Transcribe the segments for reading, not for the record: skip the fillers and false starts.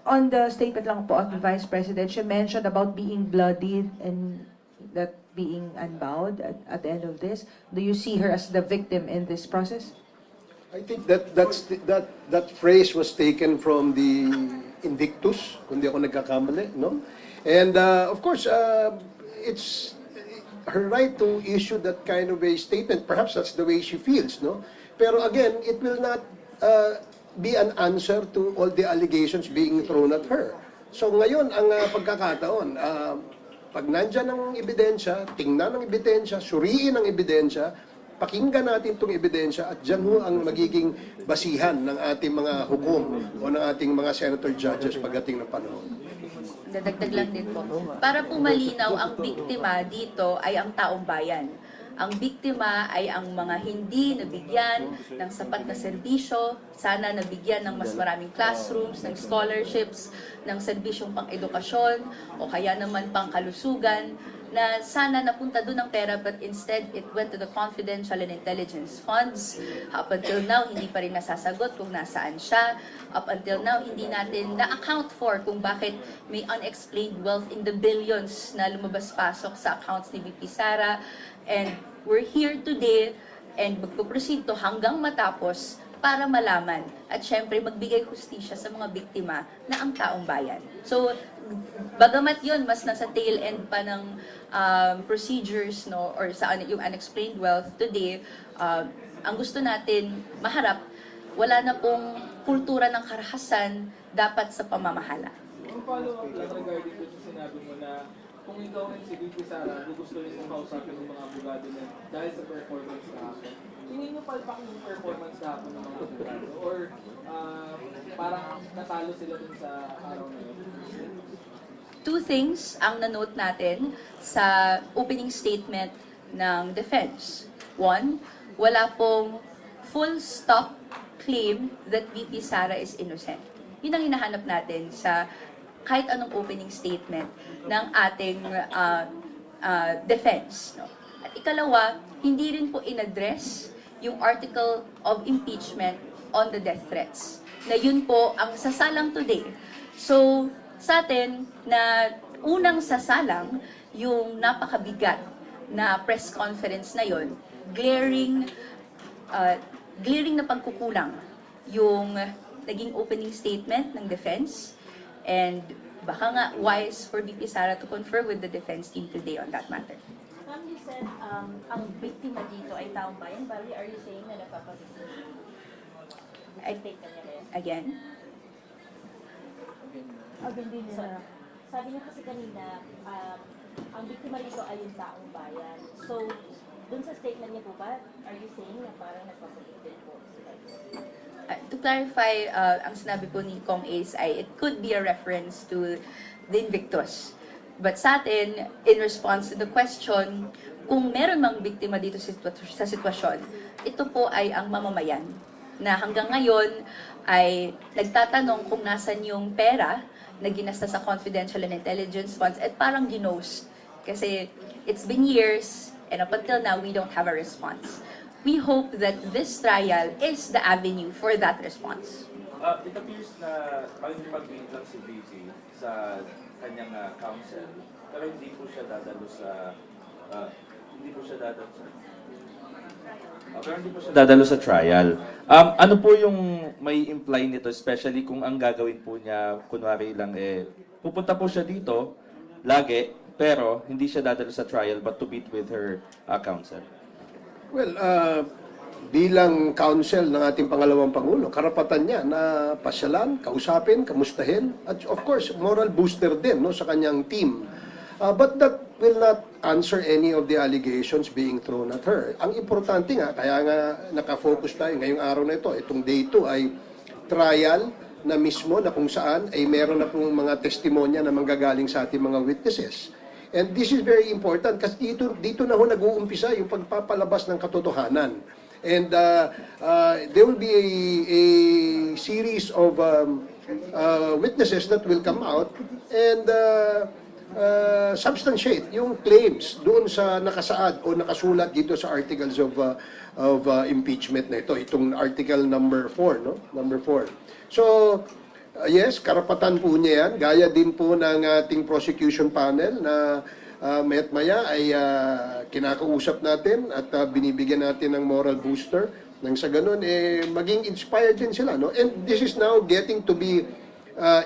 on the statement lang po of the Vice President, she mentioned about being bloodied and that being unbowed at the end of this. Do you see her as the victim in this process? I think that phrase was taken from the Invictus, kung di ako nagkakamali, no? And of course, it's her right to issue that kind of a statement. Perhaps that's the way she feels, no? Pero again, it will not be an answer to all the allegations being thrown at her. So ngayon, ang pagkakataon, pag nandyan ang ebidensya, tingnan ang ebidensya, suriin ang ebidensya, pakinggan natin itong ebidensya at dyan ho ang magiging basihan ng ating mga hukom o ng ating mga senator judges pagdating ng panahon. Dadagdag lang din po. Para po malinaw, ang biktima dito ay ang taong bayan. Ang biktima ay ang mga hindi nabigyan ng sapat na serbisyo, sana nabigyan ng mas maraming classrooms, ng scholarships, ng serbisyong pang-edukasyon, o kaya naman pang-kalusugan, na sana napunta doon ang pera, but instead it went to the confidential and intelligence funds. Up until now, hindi pa rin nasasagot kung nasaan siya. Up until now, hindi natin na-account for kung bakit may unexplained wealth in the billions na lumabas-pasok sa accounts ni VP Sara. And we're here today and magpo-proceed to hanggang matapos para malaman at syempre magbigay hustisya sa mga biktima na ang taong bayan. So, bagamat yun, mas nasa tail end pa ng procedures, no, or sa yung unexplained wealth today, ang gusto natin maharap, wala na pong kultura ng karahasan dapat sa pamamahala. Yung follow-up lang regarding dito sa sinabi mo na kung ikaw rin si VP Sara, gusto rin mong kausapin ng mga abogado na dahil sa performance kahapon. Tingin mo palpak yung performance kahapon ng mga abogado? Or parang natalo sila dun sa araw na yun? Two things ang na-note natin sa opening statement ng defense. One, wala pong full stop claim that VP Sara is innocent. Yun ang hinahanap natin sa kahit anong opening statement ng ating defense. No? At ikalawa, hindi rin po in-address yung article of impeachment on the death threats. Na yun po ang sasalang today. So, sa atin, na unang sasalang yung napakabigat na press conference na yun, glaring na pagkukulang yung naging opening statement ng defense. And baka nga wise for VP Sara to confer with the defense team today on that matter. Ma'am, you said ang biktima dito ay taong bayan. Bali, are you saying na napapabiktima? Again? So, sabi niya kasi kanina, ang biktima dito ay yung taong bayan. So, dun sa statement niya po ba, are you saying na parang nagpapabiktima po sila? To clarify, ang sinabi po ni Kong Ace ay it could be a reference to the Invictus. But sa atin, in response to the question, kung meron mang biktima dito sa sitwasyon, ito po ay ang mamamayan na hanggang ngayon ay nagtatanong kung nasan yung pera na ginasta sa confidential and intelligence funds at parang ginost. Kasi it's been years and up until now, we don't have a response. We hope that this trial is the avenue for that response. It appears na mag-meet lang si VP sa kanyang counsel, pero hindi po siya dadalo sa dadalo sa trial. Ano po yung may imply nito, especially kung ang gagawin po niya, kunwari lang pupunta po siya dito lagi, pero hindi siya dadalo sa trial but to meet with her counsel? Well, bilang counsel ng ating pangalawang Pangulo, karapatan niya na pasyalan, kausapin, kamustahin, at of course, moral booster din no, sa kanyang team. But that will not answer any of the allegations being thrown at her. Ang importante nga, kaya nga nakafocus tayo ngayong araw na ito, itong day 2 ay trial na mismo na kung saan ay meron na pong mga testimonya na manggagaling sa ating mga witnesses. And this is very important kasi dito na ho nag-uumpisa yung pagpapalabas ng katotohanan. And there will be a series of witnesses that will come out and substantiate yung claims doon sa nakasaad o nakasulat dito sa articles of impeachment na ito. Itong article number 4, no? Number 4. So, Yes, karapatan po niya yan. Gaya din po ng ating prosecution panel na maya't maya ay kinakausap natin at binibigyan natin ng moral booster. Nang sa ganun, maging inspired din sila. No? And this is now getting to be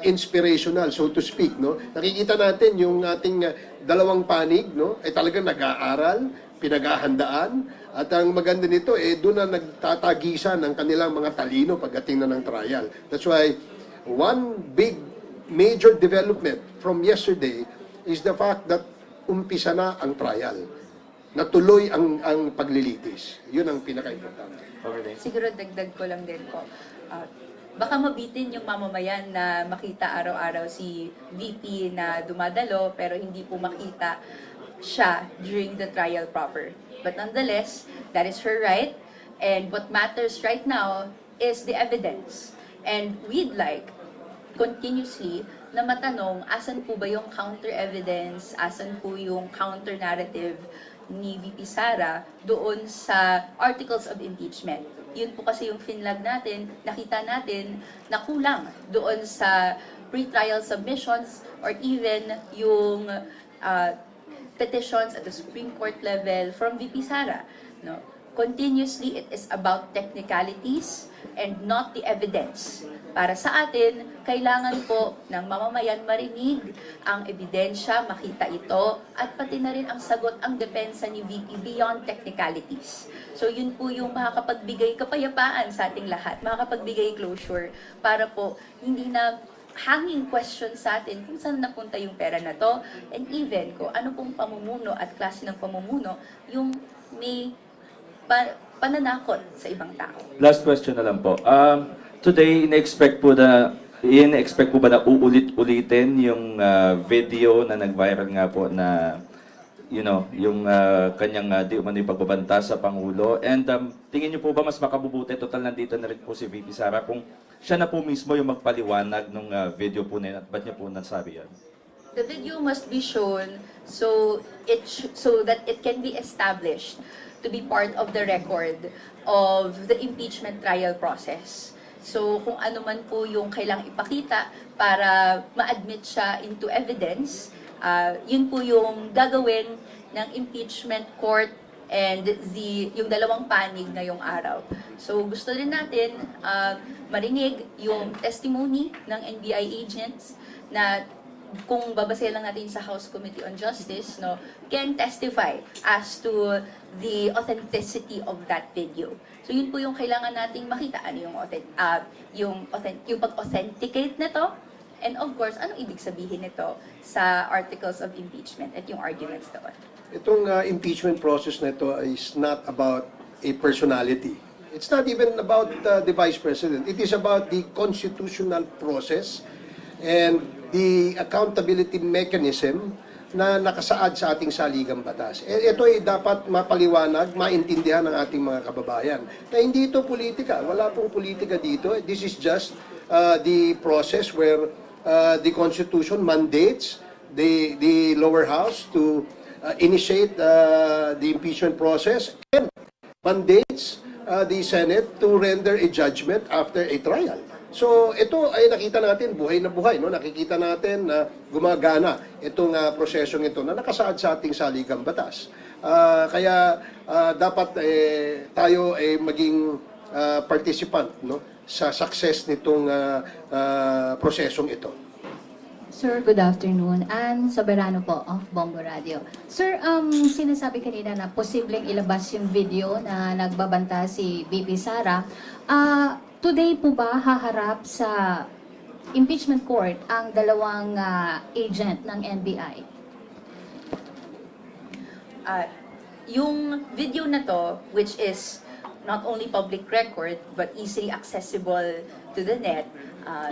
inspirational, so to speak. No? Nakikita natin yung ating dalawang panig, no? Ay talagang nag-aaral, pinaghahandaan, at ang maganda nito, doon na nagtatagisan ng kanilang mga talino pagdating na ng trial. That's why, one big major development from yesterday is the fact that umpisa na ang trial. Natuloy ang paglilitis. Yun ang pinaka-importante. Siguro dagdag ko lang din po. Baka mabitin yung mamamayan na makita araw-araw si VP na dumadalo pero hindi po makita siya during the trial proper. But nonetheless, that is her right. And what matters right now is the evidence. And we'd like continuously na matanong, asan po ba yung counter-evidence, asan po yung counter-narrative ni VP Sara doon sa articles of impeachment. Yun po kasi yung finlag natin, nakita natin na kulang doon sa pre-trial submissions or even yung petitions at the Supreme Court level from VP Sara. No? Continuously, it is about technicalities and not the evidence. Para sa atin, kailangan po ng mamamayan marinig ang ebidensya, makita ito, at pati na rin ang sagot, ang depensa ni VP beyond technicalities. So yun po yung makakapagbigay kapayapaan sa ating lahat, makakapagbigay closure para po hindi na hanging question sa atin kung saan napunta yung pera na to, and even kung ano pong pamumuno at klase ng pamumuno yung may pananakot sa ibang tao. Last question na lang po. Today, in-expect po ba na uulit-ulitin yung video na nag-viral nga po na yung kanyang di umano'y pagbabanta sa Pangulo? And tingin niyo po ba mas makabubuti, total nandito na rin po si VP Sara, kung siya na po mismo yung magpaliwanag ng video po na yun, at ba't niya po nasabi yan? The video must be shown so that it can be established to be part of the record of the impeachment trial process. So kung ano man po yung kailangang ipakita para ma-admit siya into evidence, yun po yung gagawin ng impeachment court and yung dalawang panig ngayong araw. So gusto rin natin marinig yung testimony ng NBI agents na kung babasahin lang natin sa House Committee on Justice, no, can testify as to the authenticity of that video. So yun po yung kailangan nating makita, ano yung pag-authenticate nito, and of course, ano ibig sabihin nito sa articles of impeachment at yung arguments doon. Itong impeachment process na ito is not about a personality. It's not even about the Vice President. It is about the constitutional process and the accountability mechanism na nakasaad sa ating saligang batas. Ito ay dapat mapaliwanag, maintindihan ng ating mga kababayan. Na hindi ito politika. Wala pong politika dito. This is just the process where the Constitution mandates the lower house to initiate the impeachment process and mandates the Senate to render a judgment after a trial. So ito ay nakita natin buhay na buhay, no? Nakikita natin na gumagana itong prosesong ito na nakasaad sa ating saligang batas. Kaya dapat tayo ay maging participant, no, sa success nitong prosesong ito. Sir, good afternoon. Ann Soberano po of Bombo Radio. Sir, sinasabi kanina na posibleng ilabas yung video na nagbabanta si VP Sara. Today po ba haharap sa impeachment court ang dalawang agent ng NBI? Yung video na to, which is not only public record but easily accessible to the net,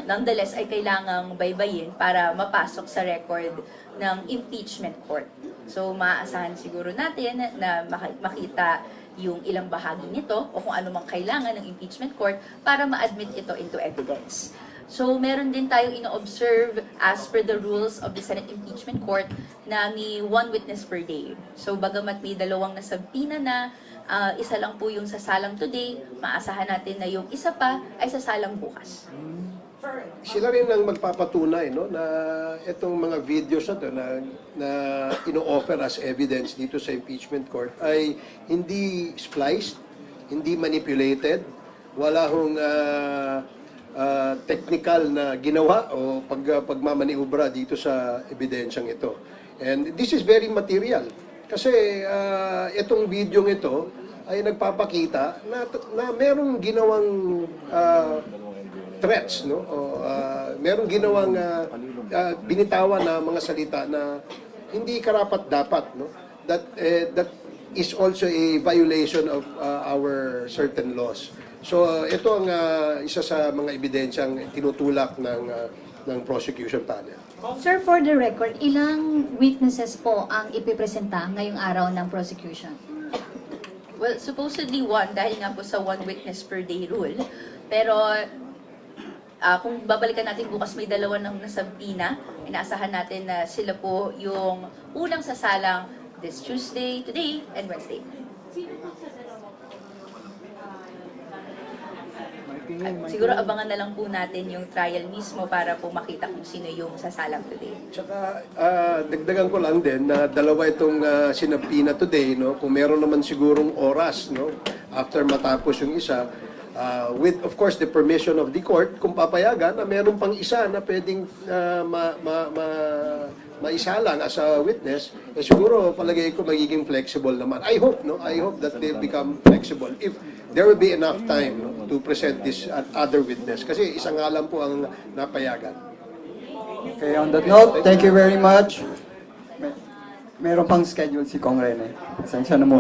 nonetheless ay kailangang baybayin para mapasok sa record ng impeachment court. So maaasahan siguro natin na makita yung ilang bahagi nito o kung ano mang kailangan ng impeachment court para ma-admit ito into evidence. So meron din tayong ino-observe as per the rules of the Senate Impeachment Court na may one witness per day. So bagamat may dalawang nasabpina na, isa lang po yung sasalang today, maasahan natin na yung isa pa ay sasalang bukas. For sila rin ang magpapatunay, no, na itong mga videos na to na ino-offer as evidence dito sa impeachment court ay hindi spliced, hindi manipulated, wala hong technical na ginawa o pagmamaniubra dito sa ebidensyang ito. And this is very material. Kasi itong video ito ay nagpapakita na merong ginawang threats, no? O merong ginawang binitawan na mga salita na hindi karapat-dapat, no? That is also a violation of our certain laws. So ito ang isa sa mga ebidensyang tinutulak ng prosecution panel. Sir, for the record, ilang witnesses po ang ipipresenta ngayong araw ng prosecution? Well, supposedly one, dahil nga po sa one witness per day rule. Pero kung babalikan natin bukas, may dalawa ng nasampina. Inaasahan natin na sila po yung unang sasalang this Tuesday, today, and Wednesday. At siguro abangan na lang po natin yung trial mismo para po makita kung sino yung sasalang today. Tsaka dagdagan ko lang din na dalawa itong sinampina today, no? Kung meron naman sigurong oras, no, after matapos yung isa, with of course the permission of the court, kung papayagan na meron pang isa na pwedeng maisalang as a witness, siguro palagay ko magiging flexible naman. I hope, no? I hope that they become flexible if there will be enough time, no, to present this other witness. Kasi isang nga lang po ang napayagan. Okay, on that note, thank you very much. Meron pang schedule si Kong Rene. Pasensya na muna.